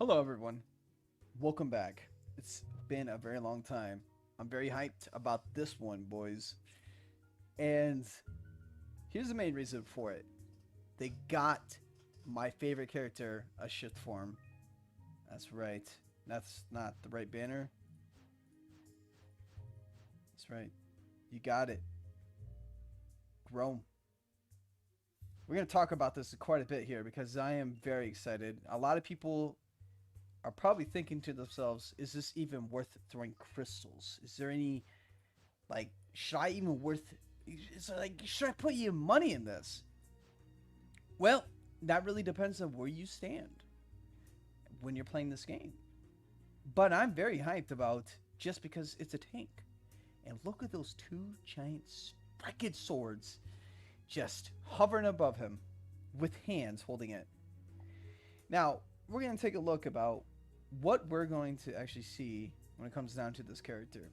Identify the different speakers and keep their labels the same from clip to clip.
Speaker 1: Hello, everyone. Welcome back. It's been a very long time. I'm very hyped about this one, boys. And here's the main reason for it. They got my favorite character a shift form. That's right. That's not the right banner. That's right. You got it. Rome. We're going to talk about this quite a bit here because I am very excited. A lot of people are probably thinking to themselves, is this even worth throwing crystals? Is there any should I even worth should I put you money in this? Well, that really depends on where you stand when you're playing this game. But I'm very hyped about just because it's a tank. And look at those two giant spiked swords just hovering above him with hands holding it. Now, we're going to take a look about what we're going to actually see when it comes down to this character.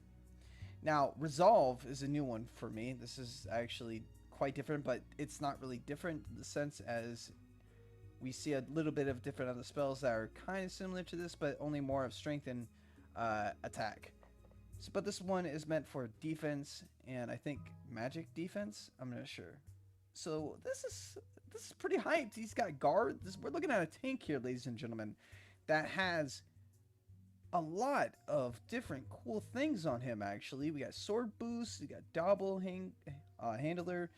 Speaker 1: Now, Resolve is a new one for me. This is actually quite different, but it's not really different in the sense as we see a little bit of different other spells that are kind of similar to this, but only more of strength and attack. So, but this one is meant for defense and I think magic defense. I'm not sure. So this is pretty hyped. He's got guard. We're looking at a tank here, ladies and gentlemen, that has a lot of different cool things on him. Actually, we got sword boost, we got handler,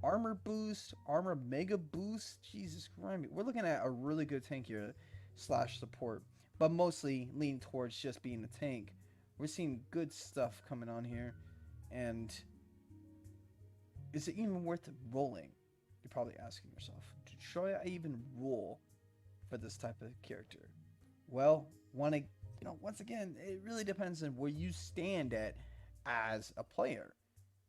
Speaker 1: armor boost, armor mega boost. Jesus Christ, we're looking at a really good tank here slash support, but mostly leaning towards just being a tank. We're seeing good stuff coming on here, and is it even worth rolling? You're probably asking yourself, should I even roll for this type of character? Well, once again, it really depends on where you stand at as a player.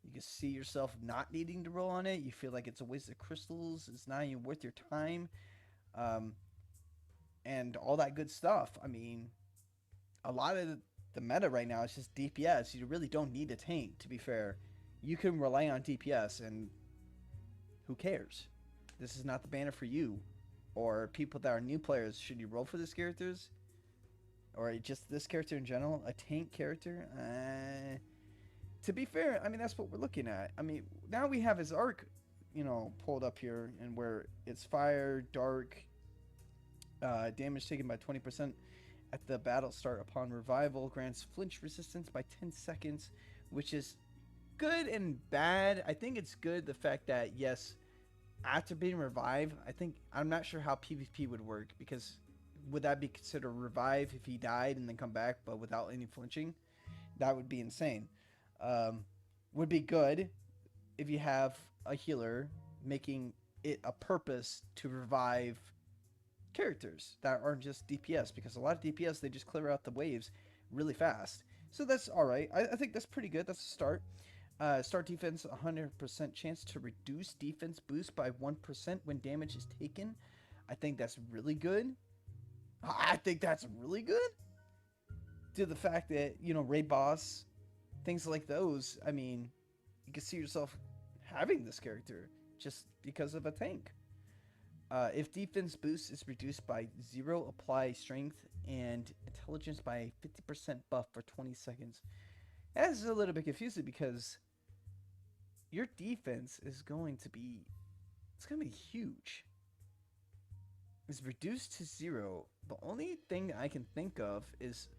Speaker 1: You can see yourself not needing to roll on it. You feel like it's a waste of crystals. It's not even worth your time, um, and all that good stuff. I mean, a lot of the meta right now is just DPS. You really don't need a tank. To be fair, you can rely on DPS, and who cares? This is not the banner for you, or people that are new players. Should you roll for these characters? Or just this character in general, a tank character. To be fair, I mean that's what we're looking at. I mean now we have his arc, pulled up here, and where it's fire, dark, damage taken by 20% at the battle start upon revival, grants flinch resistance by 10 seconds, which is good and bad. I think it's good the fact that yes, after being revived, I'm not sure how PvP would work because would that be considered revive if he died and then come back but without any flinching? That would be insane. Would be good if you have a healer making it a purpose to revive characters that aren't just DPS, because a lot of DPS they just clear out the waves really fast. So that's all right. I think that's pretty good. That's a start. Start defense 100% chance to reduce defense boost by 1% when damage is taken. I think that's really good. I think that's really good. To the fact that, raid boss, things like those, I mean, you can see yourself having this character just because of a tank. If defense boost is reduced by 0, apply strength and intelligence by 50% buff for 20 seconds. That is a little bit confusing because your defense is going to be, it's going to be huge. It's reduced to 0. The only thing I can think of is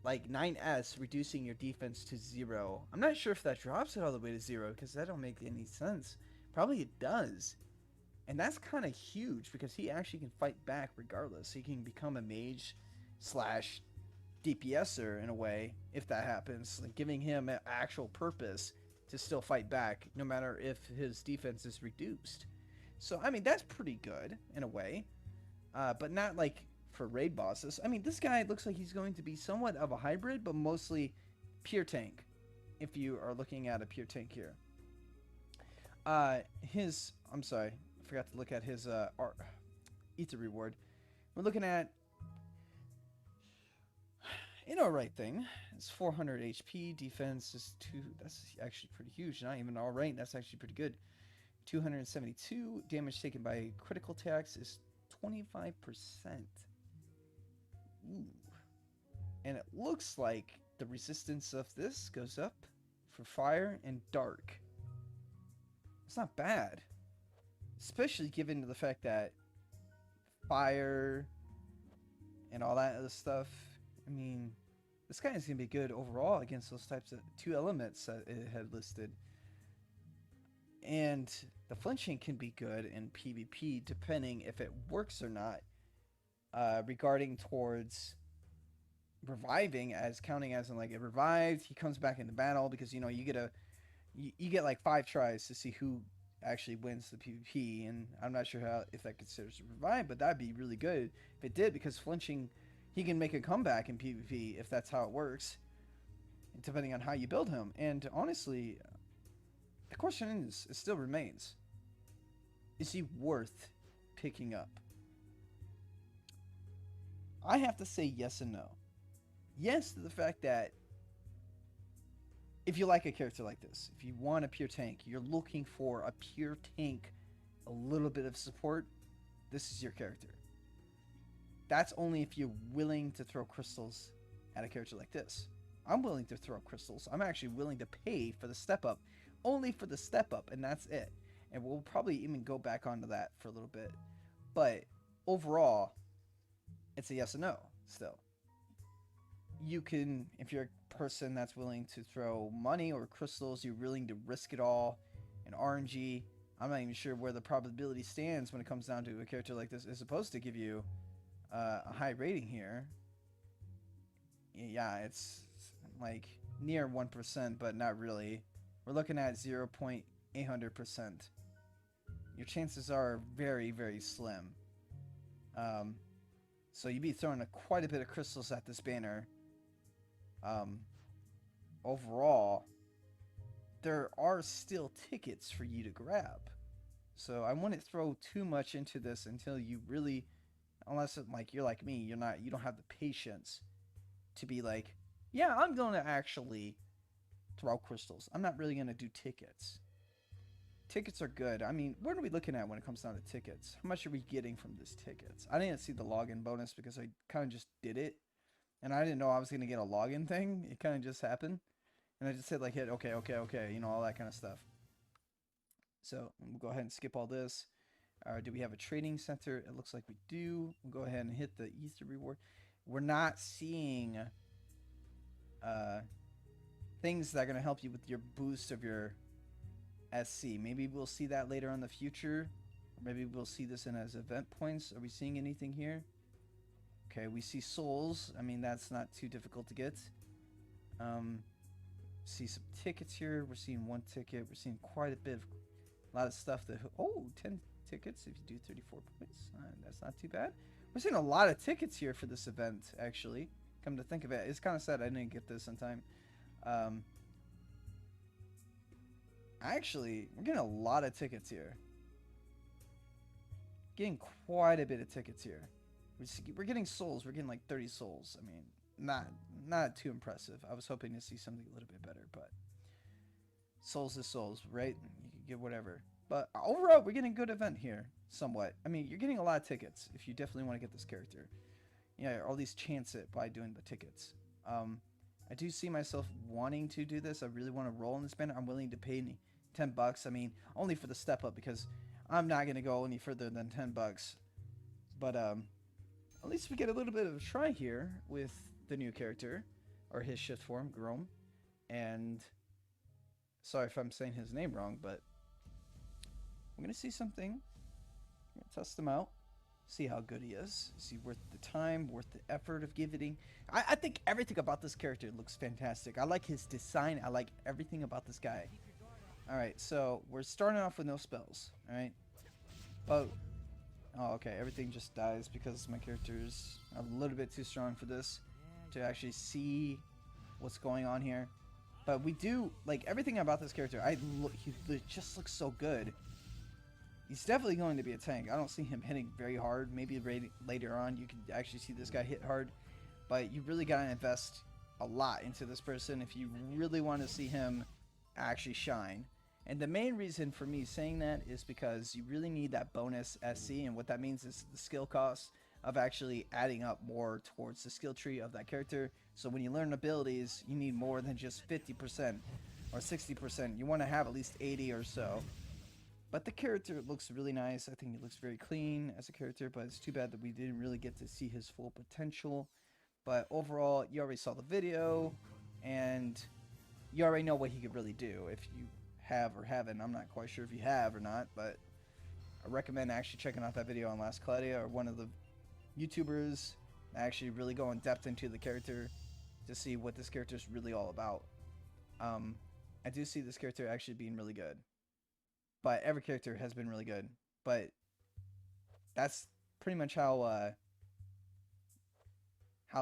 Speaker 1: like 9S reducing your defense to 0. I'm not sure if that drops it all the way to 0 because that don't make any sense. Probably it does. And that's kind of huge because he actually can fight back regardless. He can become a mage slash DPSer in a way if that happens, like giving him an actual purpose to still fight back no matter if his defense is reduced. So, I mean, that's pretty good in a way, but not like for raid bosses. I mean, this guy looks like he's going to be somewhat of a hybrid, but mostly pure tank if you are looking at a pure tank here. I'm sorry, I forgot to look at his ether reward. We're looking at alright thing. It's 400 HP. Defense is 2. That's actually pretty huge. Not even alright. That's actually pretty good. 272. Damage taken by critical attacks is 25%. Ooh. And it looks like the resistance of this goes up for fire and dark. It's not bad. Especially given the fact that fire and all that other stuff. I mean, this guy is going to be good overall against those types of two elements that it had listed. And the flinching can be good in PvP depending if it works or not. Regarding towards reviving, as counting as in like it revived, he comes back into battle because you know you get like 5 tries to see who actually wins the PvP, and I'm not sure how if that considers a revive, but that'd be really good if it did because flinching, he can make a comeback in PvP if that's how it works, depending on how you build him. And honestly, the question is, it still remains: is he worth picking up? I have to say yes and no. Yes to the fact that if you like a character like this, if you want a pure tank, you're looking for a pure tank, a little bit of support, this is your character. That's only if you're willing to throw crystals at a character like this. I'm willing to throw crystals. I'm actually willing to pay for the step up, only for the step up, and that's it. And we'll probably even go back onto that for a little bit. But overall, it's a yes or no still. You can, if you're a person that's willing to throw money or crystals, you're willing to risk it all in RNG. I'm not even sure where the probability stands when it comes down to a character like this. It's supposed to give you a high rating here. Yeah, it's like near 1%, but not really. We're looking at 0.800%. Your chances are very, very slim. So you'd be throwing quite a bit of crystals at this banner. Overall, there are still tickets for you to grab. So I wouldn't throw too much into this until you really, unless like you're like me, you don't have the patience to be like, yeah, I'm going to actually throw crystals. I'm not really going to do tickets. Tickets are good. I mean, what are we looking at when it comes down to tickets? How much are we getting from these tickets? I didn't see the login bonus because I kind of just did it. And I didn't know I was going to get a login thing. It kind of just happened. And I just said like, hit okay, you know, all that kind of stuff. So we'll go ahead and skip all this. Do we have a trading center? It looks like we do. We'll go ahead and hit the Easter reward. We're not seeing things that are going to help you with your boost of your SC. Maybe we'll see that later in the future. Or maybe we'll see this in as event points. Are we seeing anything here? Okay, we see souls. I mean, that's not too difficult to get. See some tickets here. We're seeing 1 ticket. We're seeing quite a lot of stuff that, 10 tickets if you do 34 points. That's not too bad. We're seeing a lot of tickets here for this event, actually. Come to think of it, it's kind of sad I didn't get this in time. Actually, we're getting a lot of tickets here. Getting quite a bit of tickets here. We're getting souls. We're getting like 30 souls. I mean, not too impressive. I was hoping to see something a little bit better, but souls is souls, right? You can get whatever. But overall, we're getting a good event here, somewhat. I mean, you're getting a lot of tickets if you definitely want to get this character. Yeah, or at least chance it by doing the tickets. I do see myself wanting to do this. I really want to roll in this banner. I'm willing to pay $10. I mean, only for the step up because I'm not going to go any further than $10. But at least we get a little bit of a try here with the new character, or his shift form, Grom. And sorry if I'm saying his name wrong, but we're going to see something. We're going to test him out, see how good he is. Is he worth the time, worth the effort of giving? I think everything about this character looks fantastic. I like his design. I like everything about this guy. Alright, so we're starting off with no spells. Alright. But oh, okay, everything just dies because my character's a little bit too strong for this to actually see what's going on here. But we do, like, everything about this character, he just looks so good. He's definitely going to be a tank. I don't see him hitting very hard. Maybe later on you can actually see this guy hit hard. But you really got to invest a lot into this person if you really want to see him actually shine. And the main reason for me saying that is because you really need that bonus SC, and what that means is the skill cost of actually adding up more towards the skill tree of that character. So when you learn abilities, you need more than just 50% or 60%. You want to have at least 80 or so. But the character looks really nice. I think he looks very clean as a character, but it's too bad that we didn't really get to see his full potential. But overall, you already saw the video, and you already know what he could really do. If you have or haven't, I'm not quite sure if you have or not, but I recommend actually checking out that video on Last Claudia or one of the YouTubers that actually really go in depth into the character to see what this character is really all about. I do see this character actually being really good, but every character has been really good. But that's pretty much how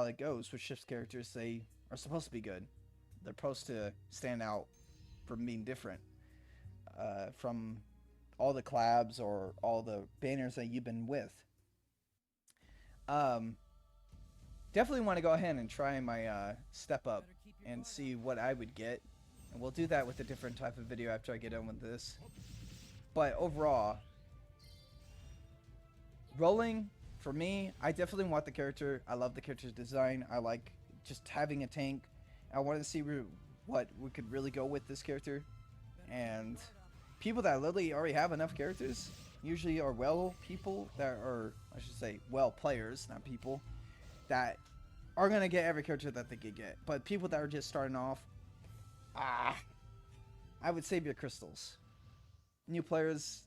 Speaker 1: it goes with Shift's characters. They are supposed to be good. They're supposed to stand out from being different from all the collabs or all the banners that you've been with. Definitely want to go ahead and try my step up and see what I would get. And we'll do that with a different type of video after I get done with this. But overall, rolling, for me, I definitely want the character. I love the character's design. I like just having a tank. I wanted to see what we could really go with this character. And people that literally already have enough characters usually are people that are, I should say, players, not people, that are going to get every character that they could get. But people that are just starting off, I would save your crystals. New players,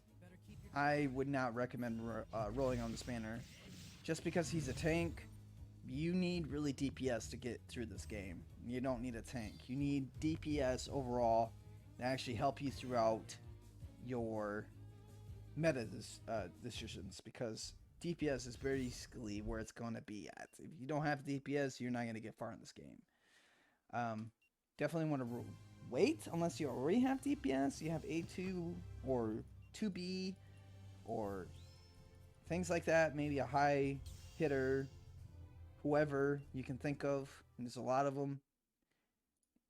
Speaker 1: I would not recommend rolling on this banner. Just because he's a tank, you need really DPS to get through this game. You don't need a tank. You need DPS overall to actually help you throughout your meta decisions, because DPS is basically where it's going to be at. If you don't have DPS, you're not going to get far in this game. Definitely want to wait unless you already have DPS. You have A2 or 2B or things like that. Maybe a high hitter, whoever you can think of. And there's a lot of them.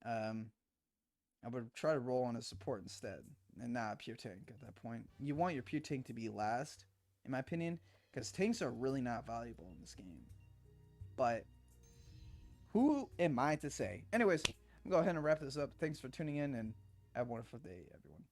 Speaker 1: I would try to roll on a support instead and not a pure tank at that point. You want your pure tank to be last, in my opinion, because tanks are really not valuable in this game. But who am I to say? Anyways, I'm going to go ahead and wrap this up. Thanks for tuning in, and have a wonderful day, everyone.